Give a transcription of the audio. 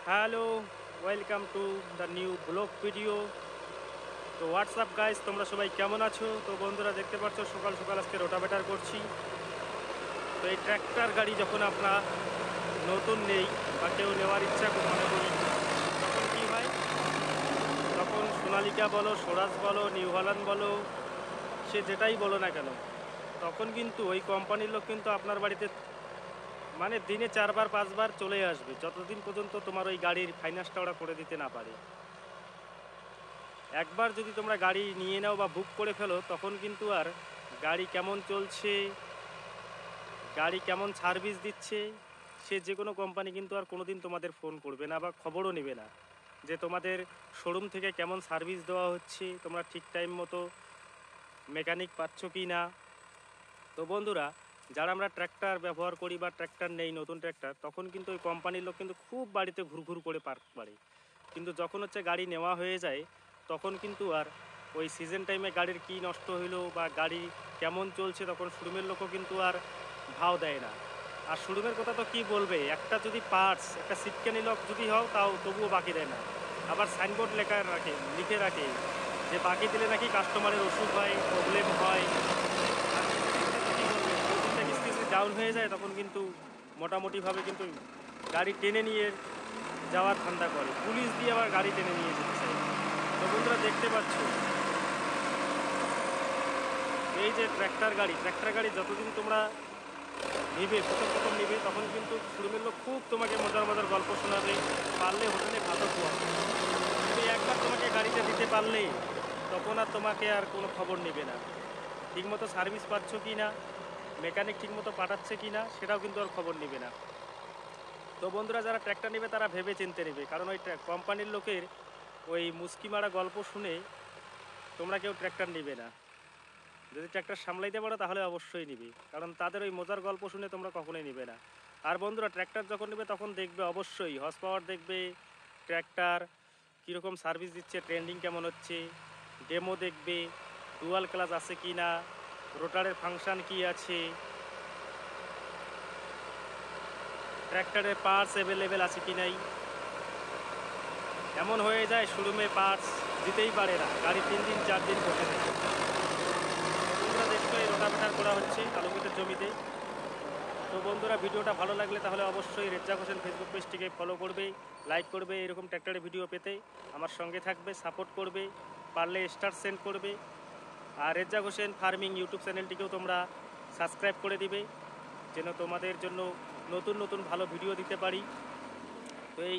Hello, welcome to the new blog video. তো WhatsApp guys, তোমরা সবাই কেমন আছো? তো বন্ধুরা দেখতে পাচ্ছ সকাল সকাল আজকে রোটাভেটার করছি। তো এই ট্র্যাক্টর গাড়ি যখন আপনার নতুন নেই বা কেউ নেওয়ার ইচ্ছা মনে করি, তখন কী হয়, তখন সোনালিকা বলো, স্বরাজ বলো, নিউ হল্যান্ড বলো, সে যেটাই বলো না কেন, তখন কিন্তু ওই কোম্পানির লোক কিন্তু আপনার বাড়িতে মানে দিনে 4-5 বার চলে আসবে, যতদিন পর্যন্ত তোমার ওই গাড়ির ফাইন্যান্সটা ওরা করে দিতে না পারে। একবার যদি তোমরা গাড়ি নিয়ে নাও বা বুক করে ফেলো, তখন কিন্তু আর গাড়ি কেমন চলছে, গাড়ি কেমন সার্ভিস দিচ্ছে, সে যে কোনো কোম্পানি কিন্তু আর কোনো দিন তোমাদের ফোন করবে না বা খবরও নেবে না যে তোমাদের শোরুম থেকে কেমন সার্ভিস দেওয়া হচ্ছে, তোমরা ঠিক টাইম মতো মেকানিক পাচ্ছ কি না। তো বন্ধুরা, যারা আমরা ট্র্যাক্টর ব্যবহার করি বা ট্র্যাক্টর নেই নতুন ট্র্যাক্টর, তখন কিন্তু ওই কোম্পানির লোক কিন্তু খুব বাড়িতে ঘুরঘুর করে পার্ক করে। কিন্তু যখন হচ্ছে গাড়ি নেওয়া হয়ে যায়, তখন কিন্তু আর ওই সিজন টাইমে গাড়ির কী নষ্ট হইলো বা গাড়ি কেমন চলছে, তখন শোরুমের লোকও কিন্তু আর ভাও দেয় না। আর শোরুমের কথা তো কী বলবে, একটা যদি পার্টস, একটা সিটকানি লক যদি হও, তাও তবুও বাকি দেয় না। আবার সাইনবোর্ড লিখে রাখে যে বাকি দিলে নাকি কাস্টমারের অসুখ হয়, প্রবলেম হয়। কিস্তি ডাউন হয়ে যায়, তখন কিন্তু মোটামুটিভাবে কিন্তু গাড়ি টেনে নিয়ে যাওয়ার ধান্দা করে, পুলিশ দিয়ে আবার গাড়ি টেনে নিয়ে যেতে চায়। তো বন্ধুরা দেখতে পাচ্ছ, এই যে ট্র্যাক্টর গাড়ি যতদিন তোমরা নিবে, প্রথম নিবে, তখন কিন্তু শোরুমের লোক খুব তোমাকে মজার মজার গল্প শোনাবে, পারলে হোটেলে ভাতও খোয়াবে। তুমি একবার তোমাকে গাড়িটা দিতে পারলে, তখন আর তোমাকে আর কোনো খবর নেবে না। ঠিকমতো সার্ভিস পাচ্ছ কি না, মেকানিক ঠিকমতো পাঠাচ্ছে কি না, সেটাও কিন্তু আর খবর নেবে না। তো বন্ধুরা, যারা ট্র্যাক্টর নেবে তারা ভেবে চিনতে নেবে, কারণ ওই কোম্পানির লোকের ওই মুস্কি মারা গল্প শুনে তোমরা কেউ ট্র্যাক্টর নেবে না। যদি ট্র্যাক্টর সামলাইতে পারো তাহলে অবশ্যই নিবে, কারণ তাদের ওই মজার গল্প শুনে তোমরা কখনোই নিবে না। আর বন্ধুরা, ট্র্যাক্টর যখন নেবে তখন দেখবে অবশ্যই হর্স পাওয়ার দেখবে, ট্র্যাক্টর কীরকম সার্ভিস দিচ্ছে, ট্রেন্ডিং কেমন হচ্ছে, ডেমো দেখবে, ডুয়াল ক্লাচ আছে কি না, রোটারের ফাংশান কি আছে, ট্র্যাক্টরের পার্টস অ্যাভেলেবেল আছে কি নাই। এমন হয়ে যায় শোরুমে পার্টস দিতেই পারে না, গাড়ি 3 দিন 4 দিন বসে থাকে। তোমরা দেখছো এই রোটাভেটার করা হচ্ছে আলুমিটের জমিতে। তো বন্ধুরা, ভিডিওটা ভালো লাগলে তাহলে অবশ্যই রেজ্জাক হোসেন ফেসবুক পেজটিকে ফলো করবে, লাইক করবে, এরকম ট্র্যাক্টরের ভিডিও পেতে আমার সঙ্গে থাকবে, সাপোর্ট করবে, পারলে স্টার সেন্ড করবে। আর রেজ্জাক হোসেন ফার্মিং ইউটিউব চ্যানেলটিকেও তোমরা সাবস্ক্রাইব করে দিবে, যেন তোমাদের জন্য নতুন নতুন ভালো ভিডিও দিতে পারি। তো এই